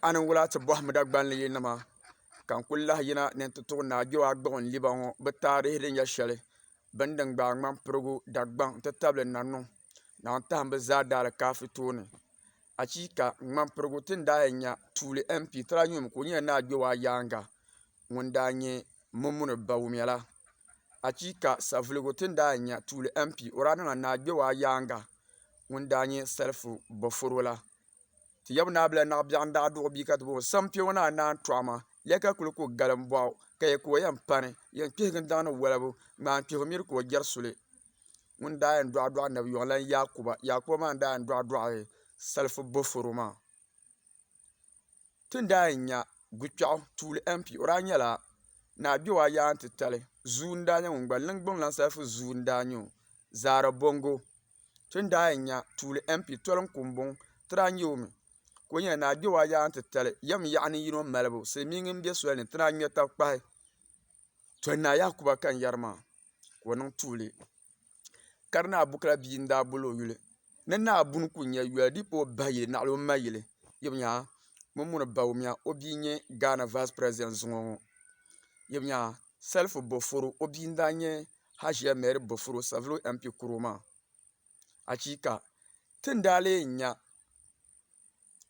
ani wula ti bɔhimi Dagbanli yinima ka n kuli lahi yina ni n ti tuɣi naajiwa gbuɣin liba ŋɔ bi taarihi din nyɛ shɛli bini din gbaai ŋmani Dagbaŋ n ti tabili Nanuŋ naawuni bi zaa daali kaafi tooni achiika ŋmani pirigu ti ni daa yɛn nya tuuli MP ti lahi nyɛmi ka o nyɛla naajiwa yaanga ŋun daa nyɛ Mumuni Bawumya la achiika Savelugu ti ni daa yɛn nya tuuli MP o daa niŋla naajiwa yaanga ŋun daa nyɛ Salifu Boforo la ti yabi naa bila naɣabiɛɣu n daa duɣu bia ka ti booni sampio naa naan tɔɣama ya ka kuli ku galim bɔɣu ka yɛ ka o yɛn pani yɛn kpihigi n daŋni wolibu ŋmaan kpihu miri ka o jɛri suli ŋun daa yɛn dɔɣi nabi yɔŋ lan Yakuba maa n daa yɛn dɔɣi Salifu Boforo maa ti ni daa yɛn nya Gutɔɣu tuuli MP o daa nyɛla naajiwa yaa n ti tali zuu n daa nyɛ ŋun gba liŋ gbuŋlan Salifu zuu n daa nyɛ o Zaara Bongo ti ni daa yɛn nya tuuli MP Tɔlim Kumbuŋ ti daa nyɛ o mi ka o nyɛla naajiwa yaa n ti tali yɛm yaɣani yino malibu silmiingi n bɛ soli ni ti naa ŋmɛ tabi kpahi Tɔlina Yakuba kan yɛri maa ka o niŋ tuuli kari naa bukila bia n daa boli o yuli ni naa buni ku nyɛ yɔli di pa o bahi yili naɣali o ma yili yɛbi nya Mumuni Bawumya o bia nyɛ Ghana Vice President zuŋɔ ŋɔ yɛbi nya Salifu Boforo o bia n daa nyɛ Hajiya Mary Boforo Savelugu MP kuro maa achiika ti ni daa lee nya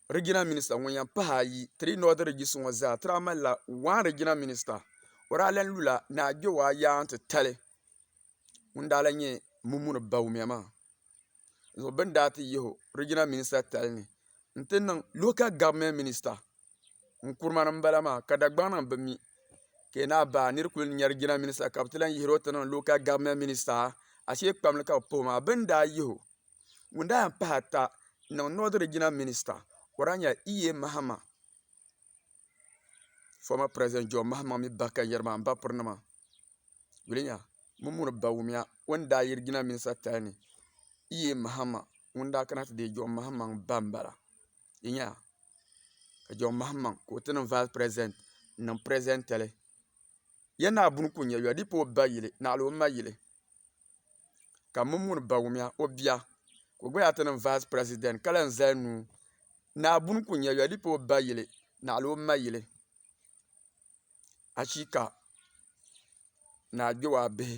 Regional Minister ŋun yɛn pahi ayi 3 North Regis ŋɔ zaa ti daa malila 1 Regional Minister o daa lan lula naajiwa yaa n ti tali ŋun daa lan nyɛ Mumuni Bawumya maa zuɣu bin daa ti yiho Regional Minister tali ni n ti niŋ Local Government Minister n kurima ni n bala maa ka Dagbaŋ niŋ bi mi ka yi naa baa niri kuli nyɛ Regional Minister ka bi ti lan yihiri o ti niŋ Local Government Minister ashee kpamli ka bi puhi maa bin daa yiho ŋun daa yɛn pahi ata n niŋ North Regional Minister o daa nyɛla E.A. Mahama former President John Mahama mi ba kan yɛri maa n ba piri ni maa yuli nya Mumuni Bawumya o ni daa yi Regional Minister tali ni E.A. Mahama ŋun daa kana ti deei John Mahama ba n bala yi nya ka John Mahama ka o ti niŋ Vice President n niŋ President tali ya naa buni ku nyɛ yɔli di pa o ba yili naɣali o ma yili ka Mumuni Bawumya o bia ka o gba yaa ti niŋ Vice President ka lan zali nuu naa buni ku nyɛ yɔli di pa o ba yili naɣali o ma yili achiika naajiwa bihi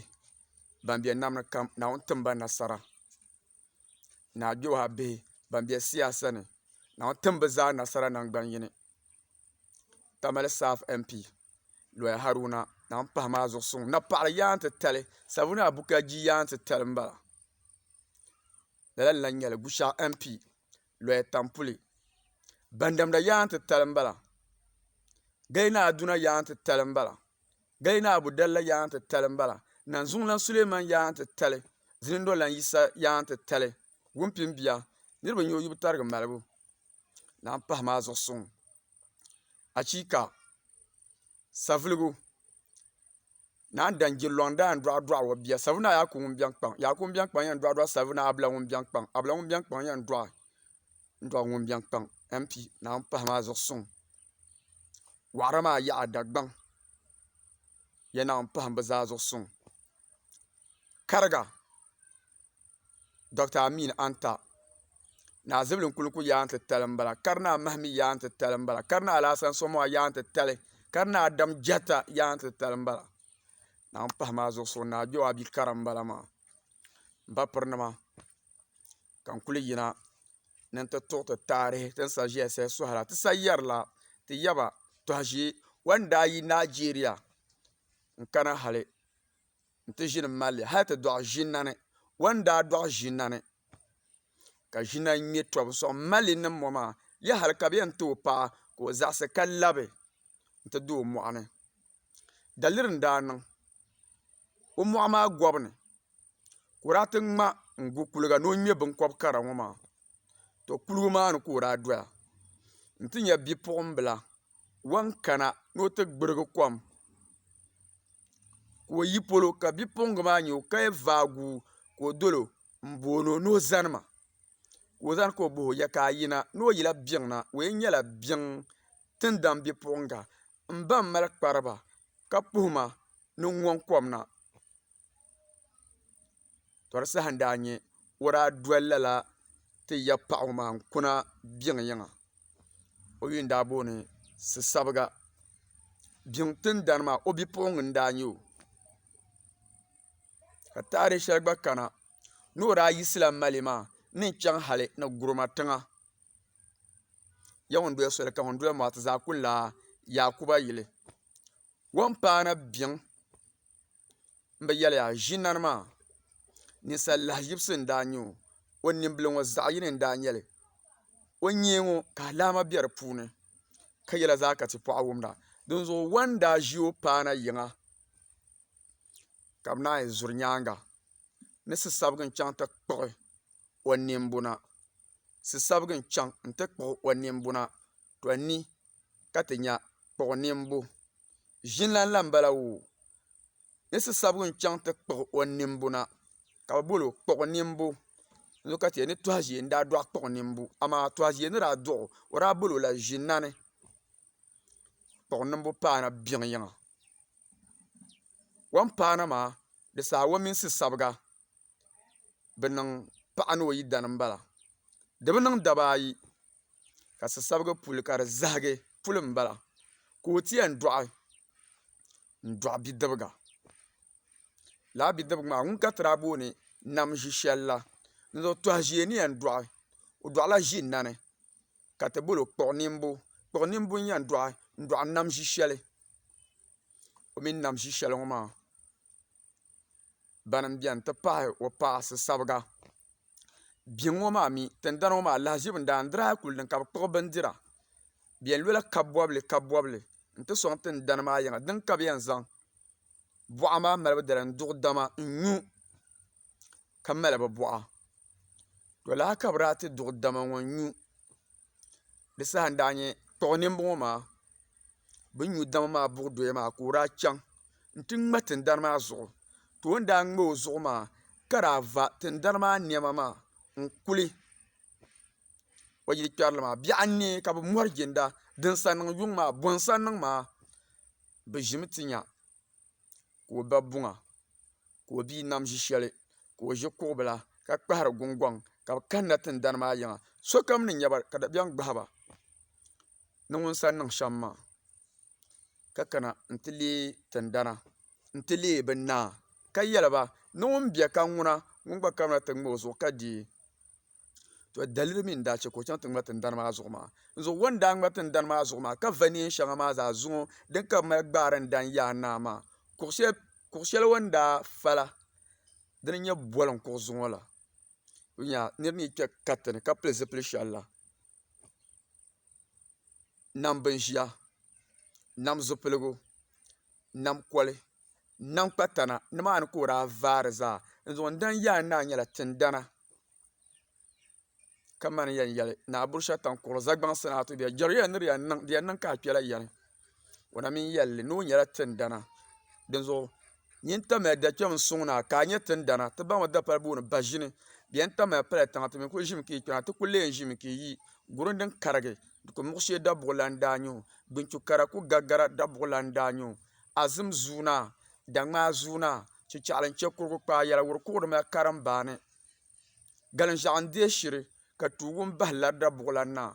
ban bɛ nam ni kam naawuni timba nasara naajiwa bihi ban bɛ siyaasa ni naawuni tim bi zaa nasara nangbani yini Tamale South MP Lɔya Haruna naawuni pahi maa zuɣu suŋ na paɣali yaa n ti tali Savelugu Abukaji yaa n ti tali n bala lala n lan nyɛli Gushɛɣu MP Lɔya Tampuli Bandamda yaa n ti tali n bala Gaina Aduna yaa n ti tali n bala Gaina Abu Dalla yaa n ti tali n bala Nanzuŋlan Suleiman yaa n ti tali Zinindo Lan Yisa yaa n ti tali Wumpimbiya niriba nyɛ o yubu tarigi malibu naawuni pahi maa zuɣu suŋ achiika Savelugu naan dan jilɔŋ daan dɔɣi o bia Savelugu naa Yakubu ŋun biɛni kpaŋ Yakubu ŋun biɛni kpaŋ yɛn dɔɣi Savelugu naa Abla ŋun biɛni kpaŋ Abla ŋun biɛni kpaŋ yɛn dɔɣi ŋun biɛni kpaŋ MP naawuni pahi maa zuɣu suŋ waɣiri maa yaɣa Dagbaŋ ya naawuni pahi bi zaa zuɣu suŋ Kariga Dr. Amin Anta naa Zibili n kuli yaa n ti tali n bala kari naa Mahami yaa n ti tali n bala kari naa Alasan Somoa yaa n ti tali kari naa Adam Jata yaa n ti tali n bala naawuni pahi maa zuɣu suŋ naajiwa bi kara n bala maa n ba piri nima ka n kuli yina ni n ti tuɣi ti taarihi ti ni sa ʒiya shɛli sɔhira ti sa yɛrila ti yaba tɔha ʒee wan daa yi Nigeria n kana hali n ti ʒini malli hali ti dɔɣi ʒinani wan daa dɔɣi ʒinani ka ʒinani ŋmɛ tɔbu sɔŋ malli nim ŋɔ maa ya hali ka bi yɛn ti o paɣa ka o zaɣisi ka labi n ti do o mɔɣuni daliri n daa niŋ o mɔɣu maa gɔbu ni ka o daa ti ŋma n gu kuliga ni o ŋmɛ binkɔbi kara ŋɔ maa to kuliga maa ni ka o daa doya n ti nya bipuɣimbila wan kana ni o ti gbirigi kom ka o yi polo ka bipuɣingi maa nyɛ o ka vaagu ka o dolo n booni o ni o zani ma ka o zani ka o bahi o ya ka a yina ni o yila biŋ na o yɛn nyɛla biŋ tin dam bipuɣinga n ba n mali kpariba ka puhima ni ŋɔŋ kom na to di saha n daa nyɛ o daa doli lala ti ya paɣu maa n kuna biŋ yiŋa o yin daa booni si sabiga biŋ tindani maa o bipuɣungi n daa nyɛ o ka taarihi shɛli gba kana ni o daa yisila mali maa ni chɛŋ hali ni gurima tiŋa ya ŋun doya soli ka ŋun doya maa ti zaa ku la Yakuba yili wan paana biŋ n bi yɛliya ʒinani maa ninsal lahaʒibsi n daa nyɛ o nimbili ŋo zaɣ yini n daa nyɛli o nyee ŋo ka alaama bɛ di puuni ka yɛla zaa ka tipaɣa wumda din zuɣu wan daa ʒi o paana yiŋa ka bi naan yi zuri nyaanga ni si sabigi n chɛŋ ti kpuɣi o nimbu na si sabigi n chɛŋ n ti kpuɣi o nimbu na to ni ka ti nya kpuɣi nimbu ʒinlan lan bala woo ni si sabigi n chɛŋ ti kpuɣi o nimbu na ka bi bolo kpuɣi nimbu n ka tiya ni tɔha ʒiɛ n daa dɔɣi kpuɣi nimbu amaa tɔha ʒiɛ ni daa dɔɣu o daa bolo la ʒinani kpuɣi nimbu paana biŋ yiŋa wan paana maa di saa wo mini si sabiga bi niŋ paɣa ni o yidana n bala di bi niŋ daba ayi ka si sabigi puli ka di zahagi puli n bala ka o ti yɛn dɔɣi bidibga laa bidibgi maa ŋun ka ti daa booni nam ʒi shɛli la n zuɣu tɔha ʒiɛ ni yɛn dɔɣi o dɔɣila ʒinani ka ti bolo kpuɣi nimbu n yɛn dɔɣi n dɔɣi nam ʒi shɛli o mini nam ʒi shɛli ŋɔ maa bani n biɛni ti pahi o paɣa si sabiga biŋ ŋɔ maa mi tindana ŋɔ maa lahaʒibu n daan diri kuli niŋ ka bi kpuɣi bindira bi yɛn lola kabi bɔbili n ti sɔŋ tindana maa yiŋa din ka bi yɛn zaŋ bɔɣa maa malibu dala n duɣi dama n nyu ka mali bi bɔɣa to laa ka bi daa ti duɣi dama ŋɔ n nyu di saha n daa nyɛ kpuɣi nimbu ŋɔ maa bi nyu dama maa buɣi doya maa ka o daa chaŋ n ti ŋma tindana maa zuɣu to o ni daa ŋma o zuɣu maa ka daa va tindana maa niɛma maa n kuli o yili kpɛrili maa biɛɣu n ne ka bi mɔri ginda din sa niŋ yuŋ maa bɔnsa niŋ maa bi ʒimi ti nya ka o ba buŋa ka o bii nam ʒi shɛli ka o ʒi kuɣu bila ka kpahari gungɔŋ ka bi kanna tindana maa yiŋa sokam ni nyɛba ka dabiɛm gbahaba ni ŋun sa niŋ shɛm maa ka kana n ti lee tindana n ti lee bi naa ka yɛliba ni ŋun biɛ ka ŋuna ŋun gba kamina ti ŋma o zuɣu ka deei to dalili mi n daa chɛ ka o chaŋ ti ŋma tindana maa zuɣu maa n zuɣu wo n daa ŋma tindana maa zuɣu maa ka va neen shɛŋa maa zaa zuŋo din ka bi mali gbaari n dan yaa naa maa kuɣu shɛli o ni daa fala dini nyɛ bɔlim kuɣu zuŋɔ la nya niriba ni kpɛ katini ka pili zipili shɛli la nam bin ʒiya nam zipiligu nam kɔli nam kpatana nimaani ka o daa vaari zaa n zuɣu n dan yaa naa nyɛla tindana ka mani yɛn yɛli naa buru shɛli kuɣu zagbaŋsi naa ti bɛ jɛri yɛli ni di yɛn niŋ ka a kpɛla yɛli o na min yɛlli ni o nyɛla tindana din zuɣu yin tamya dakpɛm n suŋ naa ka a nyɛ tindana ti baŋ mi dapali booni baʒini di yɛn tamya pala tiŋa ti mi ku ʒimi ka yi kpɛna ti ku leen ʒimi ka yi gurim din karigi di ku muɣushee dabuɣula n daa nyɛ o binchu kara ku gagara dabuɣula n daa nyɛ o azim zuuna daŋmaa zuuna chichaɣali n chɛ kurigu kpaa yɛla wuri kuɣuri mali karim baani galin ʒiɛɣu n deei shiri ka tuugu n bahi lari dabuɣula naa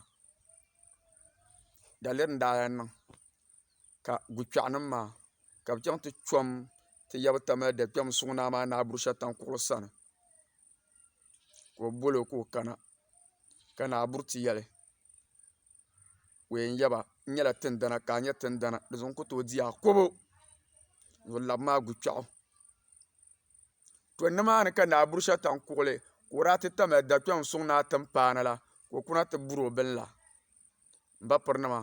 daliri n daa yɛn niŋ ka gukpɛɣu nim maa ka bi chɛŋ ti chɔm ti yabi tamali dakpɛm suŋ naa maa naa buru shɛli tam kuɣuri sani ka o bolo ka o kana ka naa buru ti yɛli o yɛn yaba n nyɛla tindana ka a nyɛ tindana di zuɣu n ku tooi di akobo zuɣu labi maa gukpɛɣu to nimaani ka naa buru shɛli tam kuɣuli ka o daa ti tamya dakpɛm suŋ naa tim paana la ka o kuna ti buri o bini la n ba piri nima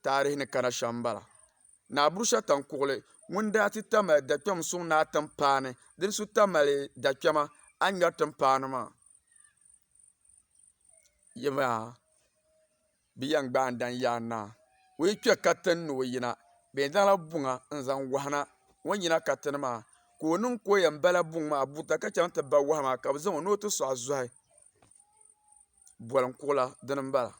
taarihi ni kana shɛm n bala naa buru shɛli tam kuɣuli ŋun daa ti tamya dakpɛm suŋ naa tim paani dini su tamali dakpɛma a ni ŋmɛri tim paani maa yimaa bi yɛn gbaa n dan yaa naa o yi kpɛ katini ni o yina bi yɛn zaŋla buŋa n zaŋ wahina o yina katini maa ka o niŋ ka o yɛn bala buŋ maa buta ka chɛŋ ti ba wahu maa ka bi zaŋ o ni o ti sɔɣi zɔhi bɔlim kuɣula dini n bala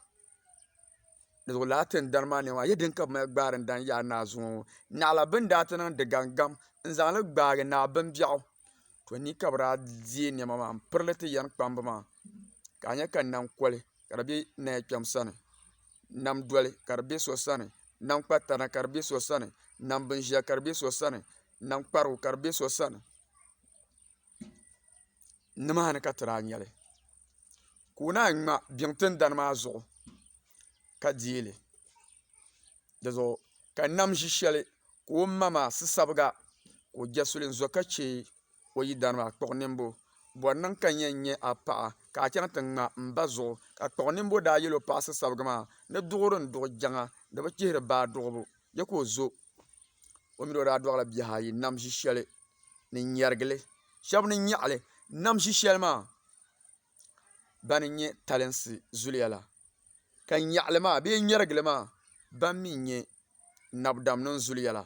di zuɣu laa tindana maa niɛma yɛ din ka bi mali gbaari n dan yaa naa zuŋɔ ŋɔ naɣala bin daa ti niŋ digangam n zaŋli gbaagi naa bimbiɛɣu to ni ka bi daa deei niɛma maa n pirili ti yɛn kpambi maa ka a nyɛ ka nam kɔli ka di bɛ naya kpɛm sani nam doli ka di bɛ so sani nam kpatana ka di bɛ so sani nam bin ʒiya ka di bɛ so sani nam kparigu ka di bɛ so sani nimaani ka ti daa nyɛli ka o naan ŋma biŋ tindani maa zuɣu ka deeli di zuɣu ka nam ʒi shɛli ka o ma maa sisabiga ka o jɛ suli n zo ka chɛ o yidana maa kpuɣi nimbo bɔri niŋ ka nyɛ a paɣa ka a chɛŋ ti ŋma n ba zuɣu ka kpuɣi nimbo daa yɛli o paɣa sisabiga maa ni duɣuri n duɣi jɛŋa di bi chihiri baa duɣubu ya ka o zo o mini o daa dɔɣila bihi ayi nam ʒi shɛli ni nyɛrigili shɛba ni nyaɣali nam ʒi shɛli maa bani nyɛ talinsi zuliya la ka nyaɣali maa bee nyɛrigili maa ban mi nyɛ nabdam nin zuliya la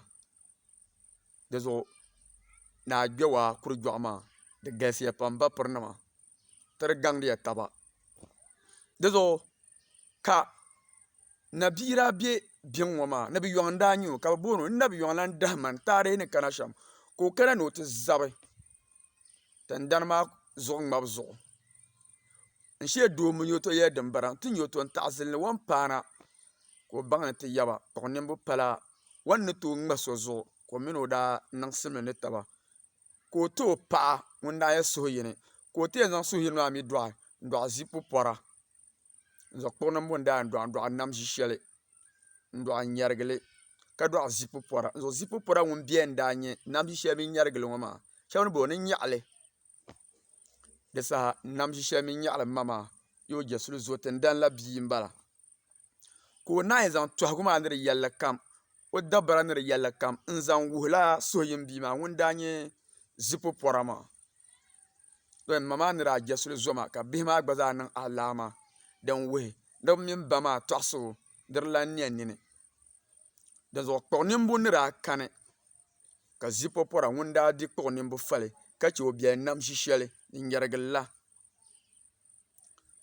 di zuɣu ni a gbɛwaa kuri dɔɣu maa di galisiya pam ba piri nima ti di gaŋdiya taba di zuɣu ka nabihi daa bɛ biŋ ŋɔ maa ni bi yɔŋ n daa nyɛ o ka bi booni o n na bi yɔŋ lan dahimani taarihi ni kana shɛm ka o kana ni o ti zabi tindani maa zuɣu ŋmabi zuɣu n shee doo mi nyɛ o to yɛli dimbara n ti nyɛ o to n taɣazili ni wɔn paana ka o baŋ ni ti yaba kpuɣi nimbu pala wɔn ni tooi ŋma so zuɣu ka o mini o daa niŋsimi ni taba ka o ti o paɣa ŋun daa yɛ suhuyini ka o ti yɛn zaŋ suhuyini maa mi dɔɣi n dɔɣi zipu pɔra n zuɣu kpuɣi nimbu n daa n dɔɣi nam ʒi shɛli n dɔɣi nyɛrigili ka dɔɣi zipu pɔra n zuɣu zipu pɔra ŋun biɛn n daa nyɛ nam ʒi shɛli mini nyɛrigili ŋɔ maa shɛba ni bɔ ni nyaɣali di saha nam ʒi shɛli mini nyaɣali ma maa yoo jɛ suli zo tindani la bia n bala ka o naan yi zaŋ tɔhigu maa ni di yɛlli kam o dabara ni di yɛlli kam n zaŋ wuhula suhuyin bia maa ŋun daa nyɛ zipu pɔra maa ma maa ni daa jɛ suli zo maa ka bihi maa gba zaa niŋ alaama din wuhi ni bi mini ba maa tɔɣisi o di lan niɛ nini di zuɣu kpuɣi nimbu ni daa kani ka zipu pɔra ŋun daa di kpuɣi nimbu fali ka chɛ o biɛli nam ʒi shɛli ni nyɛrigili la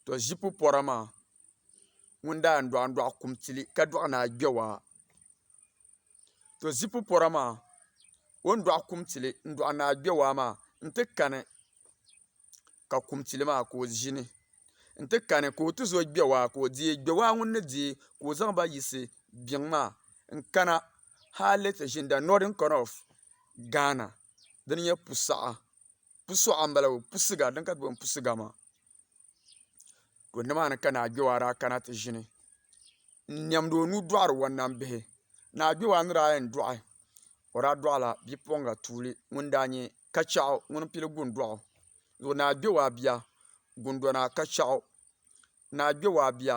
to zipu pɔra maa ŋun daa n dɔɣi kumtili ka dɔɣi ni a gbɛwaa to zipu pɔra maa o ni dɔɣi kumtili n dɔɣi ni a gbɛwaa maa n ti kani ka kumtili maa ka o ʒini n ti kani ka o ti zo gbɛwaa ka o deei gbɛwaa ŋun ni deei ka o zaŋ ba yisi biŋ maa n kana hali ti ʒini the northern corner of Ghana dini nyɛ pusaɣa n bala pusiga din ka ti booni pusiga maa to nimaani ka ni a gbɛwaa daa kana ti ʒini n niɛmdi o nuu dɔɣiri wɔnnan bihi ni a gbɛwaa ni daa yɛn dɔɣi o daa dɔɣila bipuɣinga tuuli ŋun daa nyɛ kachaɣu ŋun pili gundɔɣu zuɣu ni a gbɛwaa bia gundɔna kachaɣu ni a gbɛwaa bia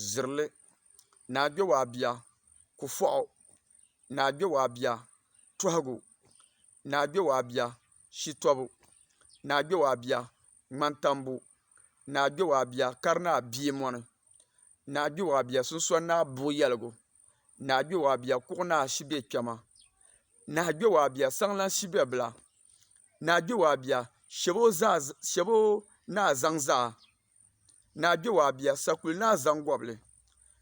zirili ni a gbɛwaa bia kufɔɣu ni a gbɛwaa bia tɔhigu ni a gbɛwaa bia shitɔbu ni a gbɛwaa bia ŋmantambu ni a gbɛwaa bia kari ni a biimɔni ni a gbɛwaa bia sunsɔni ni a buɣu yɛligu ni a gbɛwaa bia kuɣu ni a shibɛ kpɛma ni a gbɛwaa bia saŋlaŋ shibɛ bila ni a gbɛwaa bia shɛbo ni a zaŋ zaa ni a gbɛwaa bia sakuli ni a zaŋ gɔbili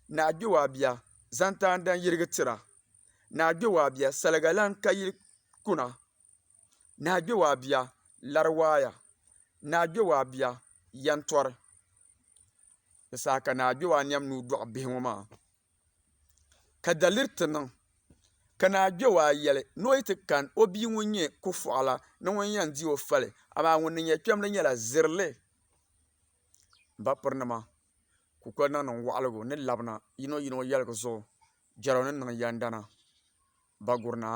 ni a gbɛwaa bia zantaan dan yirigi tira ni a gbɛwaa bia saliga lan ka yili kuna ni a gbɛwaa bia lari waaya ni a gbɛwaa bia yɛntɔri di saha ka ni a gbɛwaa niɛm nuu dɔɣi bihi ŋɔ maa ka daliri ti niŋ ka ni a gbɛwaa yɛli ni o yi ti kani o bia ŋun nyɛ kufɔɣu la ni ŋun yɛn di o fali amaa ŋun ni nyɛ kpɛm di nyɛla zirili ba pirinima kukoli niŋ niŋ waɣaligu ni labina yino yɛligu zuɣu jɛrigu ni niŋ yɛndana bagurina